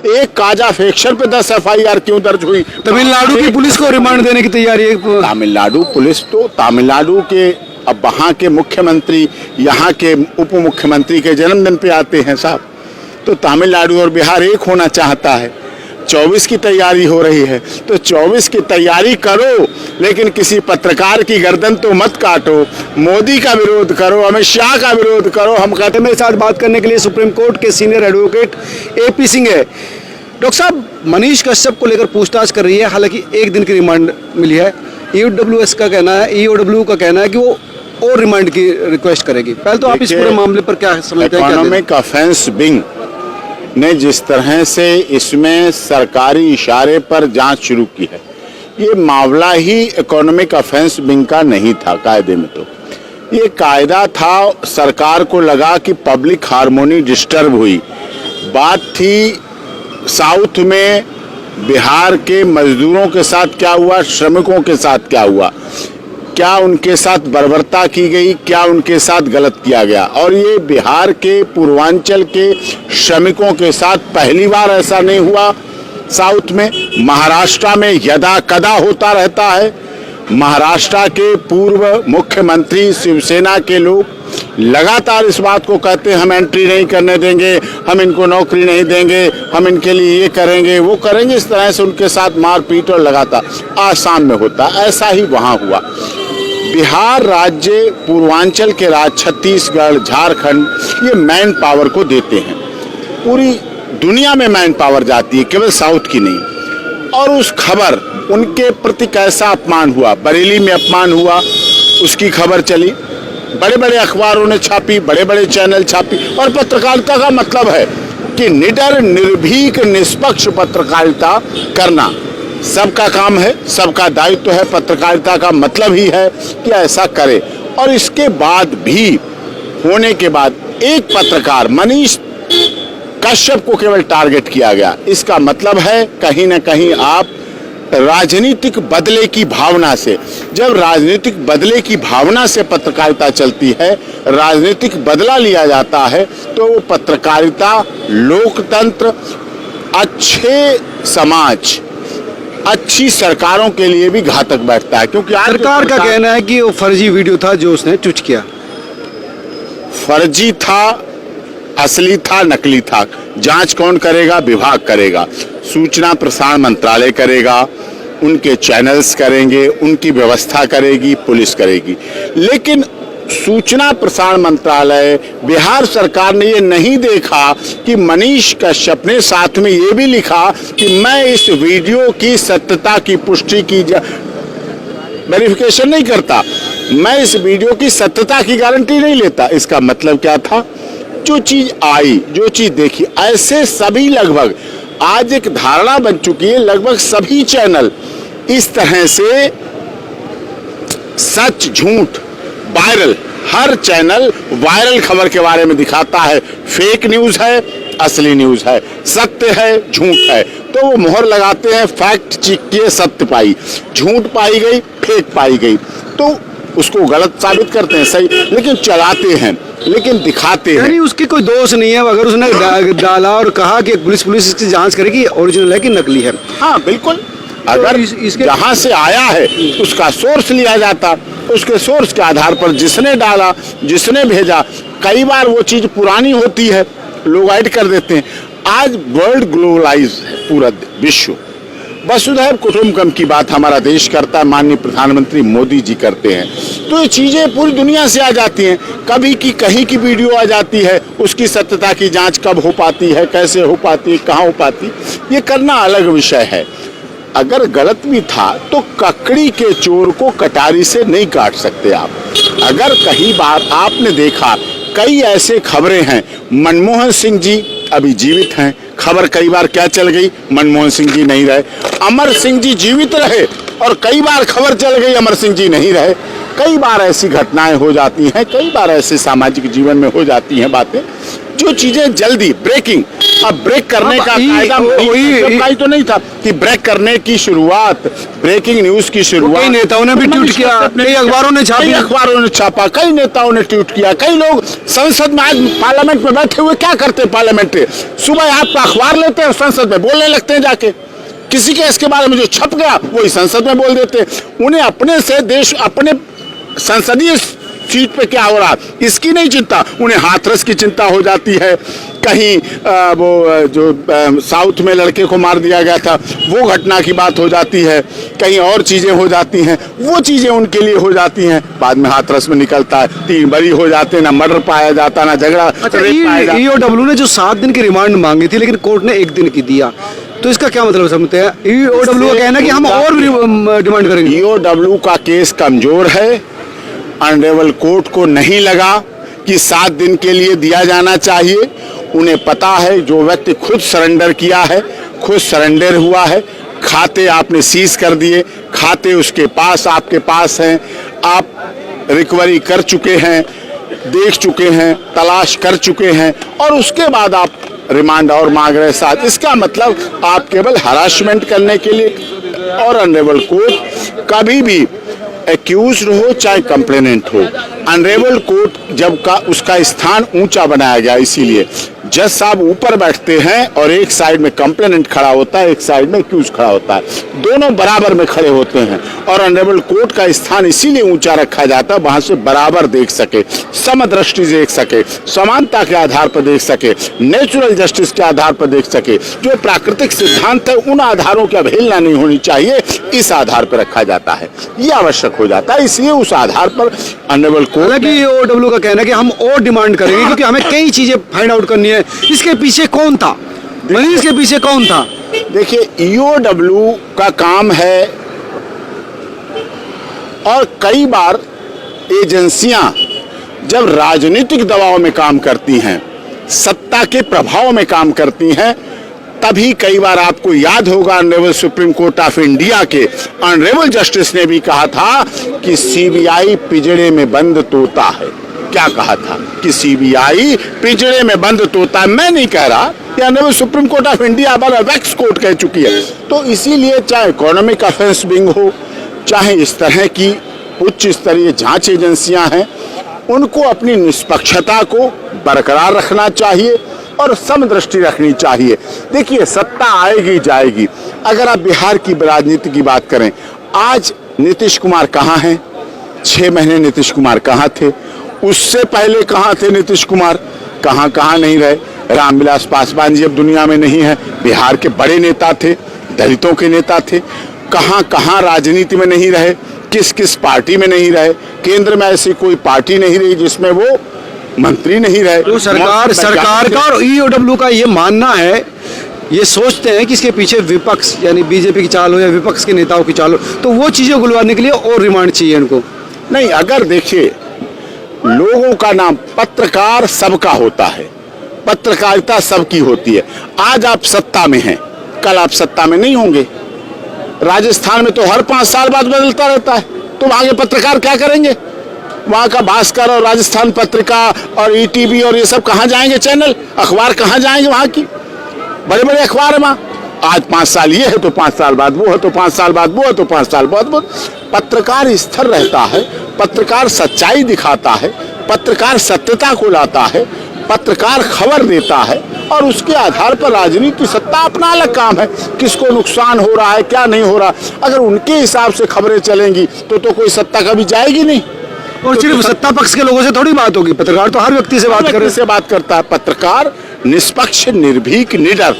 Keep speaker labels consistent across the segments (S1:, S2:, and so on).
S1: एक काजा फैक्शन पे 10 FIR क्यों दर्ज हुई?
S2: तमिलनाडु की पुलिस को रिमांड देने की तैयारी है।
S1: तमिलनाडु पुलिस तो तमिलनाडु के, अब वहाँ के मुख्यमंत्री यहाँ के उप मुख्यमंत्री के जन्मदिन पे आते हैं साहब, तो तमिलनाडु और बिहार एक होना चाहता है। 24 की तैयारी हो रही है, तो 24 की तैयारी करो, लेकिन किसी पत्रकार की गर्दन तो मत काटो। मोदी का विरोध करो, अमित शाह का विरोध करो। हम कहते
S2: मेरे साथ बात करने के लिए सुप्रीम कोर्ट के सीनियर एडवोकेट AP सिंह है। डॉक्टर साहब, मनीष कश्यप को लेकर पूछताछ कर रही है, हालांकि 1 दिन की रिमांड मिली है। EOW का कहना है कि वो और रिमांड की रिक्वेस्ट करेगी। पहले तो आप इस पूरे मामले पर क्या समझते हैं?
S1: इकोनॉमिक ऑफेंस विंग ने जिस तरह से इसमें सरकारी इशारे पर जांच शुरू की है, ये मामला ही इकोनॉमिक ऑफेंस विंग का नहीं था कायदे में। तो ये कायदा था, सरकार को लगा कि पब्लिक हार्मोनी डिस्टर्ब हुई। बात थी साउथ में बिहार के मजदूरों के साथ क्या हुआ, श्रमिकों के साथ क्या हुआ, क्या उनके साथ बर्बरता की गई, क्या उनके साथ गलत किया गया। और ये बिहार के पूर्वांचल के श्रमिकों के साथ पहली बार ऐसा नहीं हुआ। साउथ में, महाराष्ट्र में यदा कदा होता रहता है। महाराष्ट्र के पूर्व मुख्यमंत्री शिवसेना के लोग लगातार इस बात को कहते हैं, हम एंट्री नहीं करने देंगे, हम इनको नौकरी नहीं देंगे, हम इनके लिए ये करेंगे वो करेंगे। इस तरह से उनके साथ मारपीट और लगातार आसाम में होता, ऐसा ही वहाँ हुआ। बिहार राज्य, पूर्वांचल के राज्य छत्तीसगढ़, झारखंड, ये मैन पावर को देते हैं। पूरी दुनिया में मैन पावर जाती है, केवल साउथ की नहीं। और उस खबर, उनके प्रति कैसा अपमान हुआ, बरेली में अपमान हुआ, उसकी खबर चली, बड़े बड़े अखबारों ने छापी, बड़े बड़े चैनल छापी। और पत्रकारिता का मतलब है कि निडर, निर्भीक, निष्पक्ष पत्रकारिता करना सबका काम है, सबका दायित्व है। पत्रकारिता का मतलब ही है कि ऐसा करे। और इसके बाद भी, होने के बाद, एक पत्रकार मनीष कश्यप को केवल टारगेट किया गया। इसका मतलब है कहीं ना कहीं आप राजनीतिक बदले की भावना से, जब राजनीतिक बदले की भावना से पत्रकारिता चलती है, राजनीतिक बदला लिया जाता है, तो वो पत्रकारिता, लोकतंत्र, अच्छे समाज, अच्छी सरकारों के लिए भी घातक बैठता है। क्योंकि
S2: सरकार का कहना है कि वो फर्जी वीडियो था जो उसने ट्वीट किया।
S1: फर्जी था, असली था, नकली था, जांच कौन करेगा? विभाग करेगा, सूचना प्रसारण मंत्रालय करेगा, उनके चैनल्स करेंगे, उनकी व्यवस्था करेगी, पुलिस करेगी। लेकिन सूचना प्रसारण मंत्रालय, बिहार सरकार ने ये नहीं देखा कि मनीष कश्यप ने साथ में ये भी लिखा कि मैं इस वीडियो की सत्यता की पुष्टि की वेरिफिकेशन नहीं करता, मैं इस वीडियो की सत्यता की गारंटी नहीं लेता। इसका मतलब क्या था? जो चीज आई, जो चीज देखी, ऐसे सभी, लगभग आज एक धारणा बन चुकी है, लगभग सभी चैनल इस तरह से सच झूठ वायरल, हर चैनल वायरल खबर के बारे में दिखाता है। फेक न्यूज है, असली न्यूज है, सत्य है, झूठ है, तो वो मोहर लगाते हैं, फैक्ट चेक किए, सत्य पाई, झूठ पाई गई, फेक पाई गई, तो उसको गलत साबित करते हैं, सही, लेकिन चलाते हैं, लेकिन दिखाते हैं।
S2: यानी उसकी कोई दोष नहीं है, अगर उसने डाला और कहा कि पुलिस इसकी जांच करेगी ओरिजिनल है कि नकली है।
S1: हाँ बिल्कुल, अगर जहां से आया है उसका सोर्स लिया जाता, उसके सोर्स के आधार पर जिसने डाला, जिसने भेजा, कई बार वो चीज पुरानी होती है, लोग ऐड कर देते हैं। आज वर्ल्ड ग्लोबलाइज है, पूरा विश्व, वसुधैव कुटुंबकम की बात हमारा देश करता है, माननीय प्रधानमंत्री मोदी जी करते हैं, तो ये चीजें पूरी दुनिया से आ जाती हैं। कभी की कहीं की वीडियो आ जाती है, उसकी सत्यता की जांच कब हो पाती है, कैसे हो पाती है, कहाँ हो पाती है, ये करना अलग विषय है। अगर गलत भी था तो ककड़ी के चोर को कटारी से नहीं काट सकते आप। अगर कहीं बार आपने देखा, कई ऐसे खबरें हैं, मनमोहन सिंह जी अभी जीवित हैं, खबर कई बार क्या चल गई, मनमोहन सिंह जी नहीं रहे, अमर सिंह जी जीवित रहे और कई बार खबर चल गई अमर सिंह जी नहीं रहे। कई बार ऐसी घटनाएं हो जाती हैं, कई बार ऐसे सामाजिक जीवन में हो जाती हैं बातें, जो चीजें जल्दी ब्रेकिंग अब ब्रेक करने
S2: अब
S1: का
S2: ये-
S1: कायदा
S2: वही-
S1: का ही तो नहीं था कि ब्रेक करने की शुरुआत, ब्रेकिंग न्यूज की शुरुआत
S2: कई नेताओं ने भी ट्वीट किया, कई अखबारों ने छापी।
S1: कई अखबारों ने छापा, कई नेताओं ने ट्वीट किया, कई लोग संसद में, आज पार्लियामेंट में बैठे हुए क्या करते हैं पार्लियामेंट में? सुबह आप अखबार लेते हैं, संसद में बोलने लगते हैं जाके, किसी के इसके बारे में जो छप गया वही संसद में बोल देते हैं। उन्हें अपने से देश, अपने संसदीय सीट पे क्या हो रहा इसकी नहीं चिंता, उन्हें हाथरस की चिंता हो जाती है। कहीं साउथ में लड़के को मार दिया गया था वो घटना की बात हो जाती है, कहीं और चीजें हो जाती हैं, वो चीजें उनके लिए हो जाती हैं। बाद में हाथरस में निकलता है, 3 बरी हो जाते हैं, ना मर्डर पाया जाता, ना झगड़ा रेप पाया जाता।
S2: ईओडब्ल्यू ने जो 7 दिन की रिमांड मांगी थी लेकिन कोर्ट ने 1 दिन की दिया, तो इसका क्या मतलब समझते हैं? ईओडब्ल्यू का कहना है कि हम और भी डिमांड करेंगे।
S1: ईओडब्ल्यू का केस कमजोर है। ऑनरेबल कोर्ट को नहीं लगा कि 7 दिन के लिए दिया जाना चाहिए। उन्हें पता है जो व्यक्ति खुद सरेंडर किया है, खुद सरेंडर हुआ है, खाते आपने सीज कर दिए, खाते उसके पास, आपके पास हैं, आप रिकवरी कर चुके हैं, देख चुके हैं, तलाश कर चुके हैं, और उसके बाद आप रिमांड और मांग रहे साथ। इसका मतलब आप केवल हरासमेंट करने के लिए। और ऑनरेबल कोर्ट कभी भी एक्यूज हो चाहे कंप्लेनेंट हो, ऑनरेबल कोर्ट जब का उसका स्थान ऊंचा बनाया गया, इसीलिए जज साहब ऊपर बैठते हैं और एक साइड में कंप्लेनेंट खड़ा होता है, एक साइड में एक्यूज खड़ा होता है, दोनों बराबर में खड़े होते हैं। और ऑनरेबल कोर्ट का स्थान इसीलिए ऊंचा रखा जाता है, वहां से बराबर देख सके, समदृष्टि से देख सके, समानता के आधार पर देख सके, नेचुरल जस्टिस के आधार पर देख सके। जो प्राकृतिक सिद्धांत है उन आधारों की अवहेलना नहीं होनी चाहिए, इस आधार पर रखा जाता है, ये आवश्यक हो जाता है। इसलिए उस आधार पर ऑनरेबल कोर्ट,
S2: हालांकि ईओडब्ल्यू का कहना है कि हम और डिमांड करेंगे क्योंकि हमें कई चीजें फाइंड आउट करनी है। इसके पीछे कौन था, मनीष के पीछे कौन था?
S1: देखिए ईओडब्ल्यू का काम है, और कई बार एजेंसियां जब राजनीतिक दबाव में काम करती हैं, सत्ता के प्रभाव में काम करती हैं, तभी कई बार आपको याद होगा honourable supreme court of India के ऑनरेबल जस्टिस ने भी कहा था कि सीबीआई पिंजड़े में बंद तोता है। क्या कहा था? कि सीबीआई पिंजड़े में बंद तोता है। मैं नहीं कह रहा, कि honourable supreme court of India wax court कह चुकी है। तो इसीलिए चाहे इकोनॉमिक अफेंस विंग हो, चाहे इस तरह की उच्च स्तरीय जांच एजेंसियां हैं, उनको अपनी निष्पक्षता को बरकरार रखना चाहिए और समदृष्टि रखनी चाहिए। देखिए सत्ता आएगी जाएगी। अगर आप बिहार की राजनीति की बात करें, आज नीतीश कुमार कहाँ हैं? 6 महीने नीतीश कुमार कहाँ थे? उससे पहले कहाँ थे नीतीश कुमार? कहाँ नहीं रहे। रामविलास पासवान जी अब दुनिया में नहीं है, बिहार के बड़े नेता थे, दलितों के नेता थे। कहाँ राजनीति में नहीं रहे, किस किस पार्टी में नहीं रहे। केंद्र में ऐसी कोई पार्टी नहीं रही जिसमें वो मंत्री नहीं रहे।
S2: तो सरकार का और ईओडब्ल्यू का ये मानना है, ये सोचते हैं कि इसके पीछे विपक्ष यानी बीजेपी की चाल हो या विपक्ष के नेताओं की चाल हो, तो वो चीजें गुलवाने के लिए और रिमांड चाहिए इनको।
S1: नहीं, अगर देखिए लोगों का नाम पत्रकार सबका होता है, पत्रकारिता सबकी होती है। आज आप सत्ता में हैं, कल आप सत्ता में नहीं होंगे। राजस्थान में तो हर 5 साल बाद बदलता रहता है, तो वहां के पत्रकार क्या करेंगे? वहां का भास्कर और राजस्थान पत्रिका और ईटीवी और ये सब कहां जाएंगे? चैनल अखबार कहां जाएंगे? वहां की बड़े बड़े अखबार है वहां। आज 5 साल ये है तो 5 साल बाद वो है, तो 5 साल बाद वो है, तो 5 साल बाद वो। पत्रकार स्थिर रहता है, पत्रकार सच्चाई दिखाता है, पत्रकार सत्यता को लाता है, पत्रकार खबर देता है, और उसके आधार पर राजनीति सत्ता अपना अलग काम है। किसको नुकसान हो रहा है, क्या नहीं हो रहा, अगर उनके हिसाब से खबरें चलेंगी तो कोई सत्ता कभी जाएगी नहीं।
S2: और सिर्फ सत्ता पक्ष के लोगों से थोड़ी बात होगी, पत्रकार तो हर व्यक्ति से बात
S1: करता है। पत्रकार निष्पक्ष, निर्भीक, निडर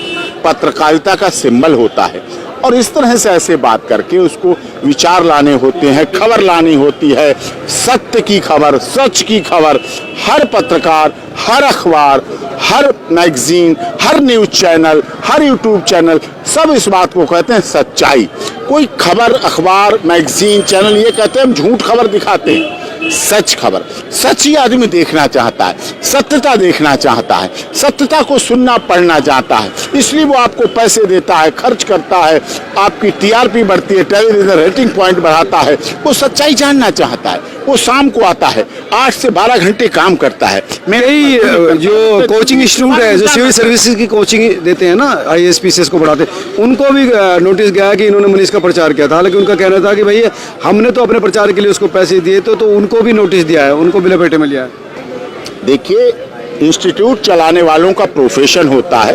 S1: पत्रकारिता का सिंबल होता है, और इस तरह से ऐसे बात करके उसको विचार लाने होते हैं, खबर लानी होती है, सत्य की खबर, सच की खबर। हर पत्रकार, हर अखबार, हर मैगजीन, हर न्यूज चैनल, हर यूट्यूब चैनल, सब इस बात को कहते हैं सच्चाई। कोई खबर, अखबार, मैगजीन, चैनल ये कहते हैं हम झूठ खबर दिखाते हैं, सच खबर, सच ही आदमी देखना चाहता है, सत्यता देखना चाहता है, सत्यता को सुनना पढ़ना चाहता है, इसलिए वो आपको पैसे देता है, खर्च करता है, आपकी टीआरपी बढ़ती है, टेलीविजन रेटिंग पॉइंट बढ़ाता है। वो सच्चाई जानना चाहता है, वो शाम को आता है, 8 से 12 घंटे काम करता है।
S2: यही जो कोचिंग इंस्टीट्यूट है, जो सिविल सर्विसेज की कोचिंग देते हैं ना, IAS PCS को बढ़ाते हैं, उनको भी नोटिस गया कि इन्होंने मनीष का प्रचार किया था। हालांकि उनका कहना था कि भाई हमने तो अपने प्रचार के लिए उसको पैसे दिए, तो उनको भी नोटिस दिया है, उनको भी लपेटे में लिया है।
S1: देखिए, इंस्टीट्यूट चलाने वालों का प्रोफेशन होता है,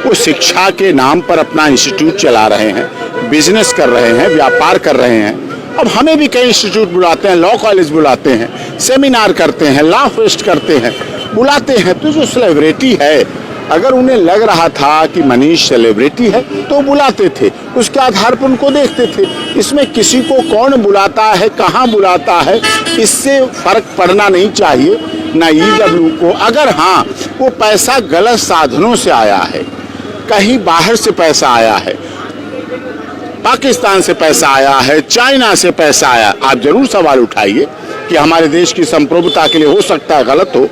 S1: वो शिक्षा के नाम पर अपना इंस्टीट्यूट चला रहे हैं, बिजनेस कर रहे हैं, व्यापार कर रहे हैं। अब हमें भी कई इंस्टीट्यूट बुलाते हैं, लॉ कॉलेज बुलाते हैं, सेमिनार करते हैं, लॉ फेस्ट करते हैं, बुलाते हैं। तो जो सेलिब्रिटी है, अगर उन्हें लग रहा था कि मनीष सेलिब्रिटी है तो बुलाते थे, उसके आधार पर उनको देखते थे। इसमें किसी को कौन बुलाता है, कहाँ बुलाता है, इससे फर्क पड़ना नहीं चाहिए ना EW को। अगर हाँ, वो पैसा गलत साधनों से आया है, कहीं बाहर से पैसा आया है, पाकिस्तान से पैसा आया है, चाइना से पैसा आया, आप जरूर सवाल उठाइए कि हमारे देश की संप्रभुता के लिए हो सकता है गलत हो।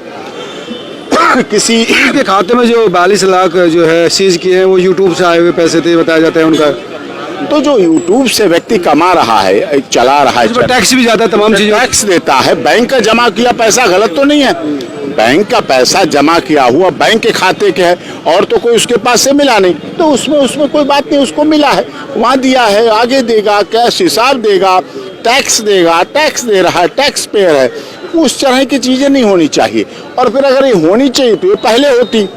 S1: किसी
S2: के खाते में जो 42 लाख जो है सीज किए हैं, वो यूट्यूब से आए हुए पैसे थे बताया जाता है उनका।
S1: तो जो यूट्यूब से व्यक्ति कमा रहा है, चला रहा है,
S2: टैक्स भी जाता है, तमाम चीजें
S1: टैक्स देता है, बैंक का जमा किया पैसा गलत तो नहीं है। बैंक का पैसा जमा किया हुआ बैंक के खाते के है, और तो कोई उसके पास से मिला नहीं, तो उसमें कोई बात नहीं, उसको मिला है, वहाँ दिया है, आगे देगा, कैश हिसाब देगा, टैक्स देगा, टैक्स दे रहा है, टैक्स पेयर है। उस तरह की चीजें नहीं होनी चाहिए। और फिर अगर ये होनी चाहिए तो ये पहले होती,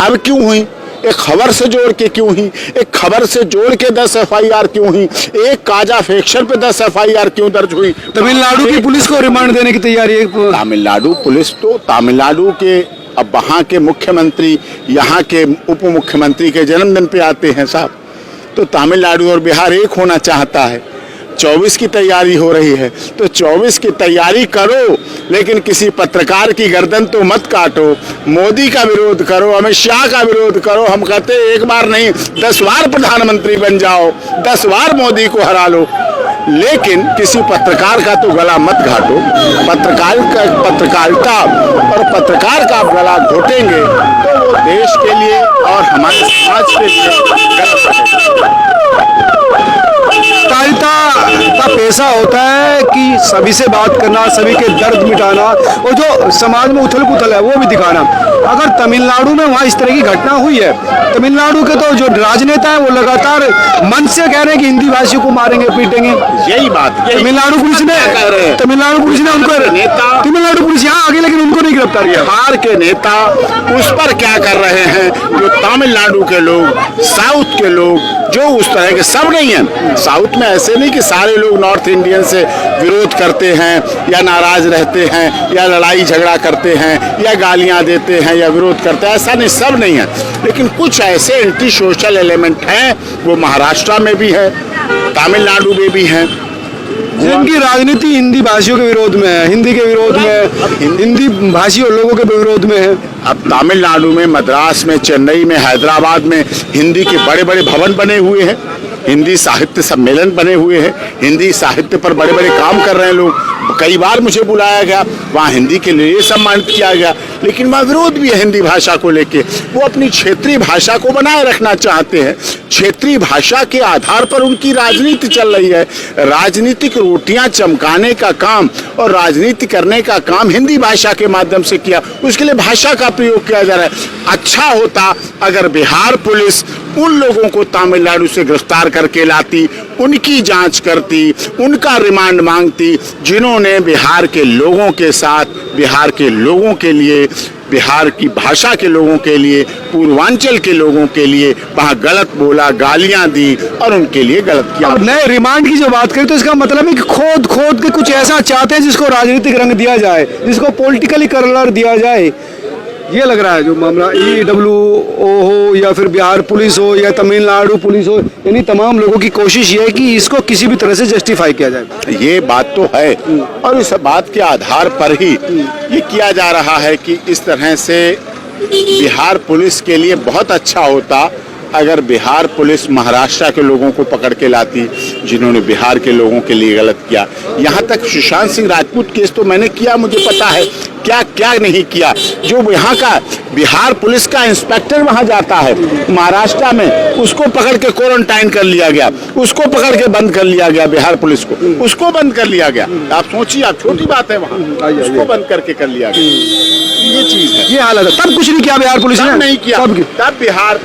S1: अब क्यों हुई? एक खबर से जोड़ के क्यों हुई? एक खबर से जोड़ के 10 FIR क्यों हुई? एक काजा फेक्शन पे 10 FIR क्यों दर्ज हुई?
S2: तमिलनाडु की पुलिस को रिमांड देने की तैयारी है।
S1: तमिलनाडु पुलिस तो तमिलनाडु के, अब वहाँ के मुख्यमंत्री यहाँ के उप मुख्यमंत्री के जन्मदिन पे आते हैं साहब, तो तमिलनाडु और बिहार एक होना चाहता है। 24 की तैयारी हो रही है, तो 24 की तैयारी करो, लेकिन किसी पत्रकार की गर्दन तो मत काटो। मोदी का विरोध करो, अमित शाह का विरोध करो। हम कहते हैं एक बार नहीं 10 बार प्रधानमंत्री बन जाओ, 10 बार मोदी को हरा लो, लेकिन किसी पत्रकार का तो गला मत घाटो। पत्रकारिता और पत्रकार का आप गला घोटेंगे तो वो देश के लिए और हमारे समाज के लिए गलत है।
S2: पत्रकारिता का पेशा होता है कि सभी से बात करना, सभी के दर्द मिटाना, और जो समाज में उथल पुथल है वो भी दिखाना। अगर तमिलनाडु में वहाँ इस तरह की घटना हुई है, तमिलनाडु के तो जो राजनेता है वो लगातार मन से कह रहे हैं कि हिंदी भाषी को मारेंगे, पीटेंगे।
S1: यही बात
S2: तमिलनाडु पुलिस ने उनको, तमिलनाडु पुलिस यहाँ आगे, लेकिन उनको नहीं गिरफ्तार किया।
S1: बिहार के नेता उस पर क्या कर रहे हैं? जो तमिलनाडु के लोग, साउथ के लोग, जो उस तरह के, सब नहीं है साउथ में, ऐसे नहीं कि सारे लोग नॉर्थ इंडियन से विरोध करते हैं या नाराज रहते हैं या लड़ाई झगड़ा करते हैं या गालियां देते हैं या विरोध करते हैं, ऐसा नहीं, सब नहीं है। लेकिन कुछ ऐसे एंटी सोशल एलिमेंट हैं, वो महाराष्ट्र में भी है, तमिलनाडु में भी हैं,
S2: जिनकी राजनीति हिंदी भाषियों के विरोध में है, हिंदी के विरोध में, हिंदी भाषी और लोगों के विरोध में है।
S1: अब तमिलनाडु में, मद्रास में, चेन्नई में, हैदराबाद में हिंदी के बड़े बड़े भवन बने हुए हैं, हिंदी साहित्य सम्मेलन बने हुए हैं, हिंदी साहित्य पर बड़े बड़े काम कर रहे हैं लोग। कई बार मुझे बुलाया गया, वहाँ हिंदी के लिए सम्मानित किया गया, लेकिन वहाँ विरोध भी है हिंदी भाषा को लेके। वो अपनी क्षेत्रीय भाषा को बनाए रखना चाहते हैं, क्षेत्रीय भाषा के आधार पर उनकी राजनीति चल रही है। राजनीतिक रोटियां चमकाने का काम और राजनीति करने का काम हिंदी भाषा के माध्यम से किया, उसके लिए भाषा का प्रयोग किया जा रहा है। अच्छा होता अगर बिहार पुलिस उन लोगों को तमिलनाडु से गिरफ्तार करके लाती, उनकी जांच करती, उनका रिमांड मांगती, जिन्होंने बिहार के लोगों के साथ, बिहार के लोगों के लिए, बिहार की भाषा के लोगों के लिए, पूर्वांचल के लोगों के लिए वहाँ गलत बोला, गालियां दी और उनके लिए गलत किया।
S2: अब नए रिमांड की जो बात करें तो इसका मतलब है कि खोद के कुछ ऐसा चाहते हैं जिसको राजनीतिक रंग दिया जाए, जिसको पॉलिटिकली कलर दिया जाए। ये लग रहा है जो मामला EWO हो या फिर बिहार पुलिस हो या तमिलनाडु पुलिस हो, यानी तमाम लोगों की कोशिश ये है कि इसको किसी भी तरह से जस्टिफाई किया जाए।
S1: ये बात तो है, और इस बात के आधार पर ही ये किया जा रहा है कि इस तरह से बिहार पुलिस के लिए बहुत अच्छा होता अगर बिहार पुलिस महाराष्ट्र के लोगों को पकड़ के लाती जिन्होंने बिहार के लोगों के लिए गलत किया, यहाँ तक सुशांत सिंह राजपूत केस तो मैंने किया, मुझे पता है क्या क्या नहीं किया। जो यहाँ का बिहार पुलिस का इंस्पेक्टर वहाँ जाता है महाराष्ट्र में, उसको पकड़ के क्वारंटाइन कर लिया गया, उसको पकड़ के बंद कर लिया गया बिहार पुलिस को, उसको बंद कर लिया गया। आप सोचिए, आप छोटी बात है वहाँ, उसको बंद करके कर लिया गया। ये चीज है,
S2: ये हालत है। तब कुछ नहीं किया बिहार पुलिस ने,
S1: नहीं किया,
S2: तब
S1: तब बिहार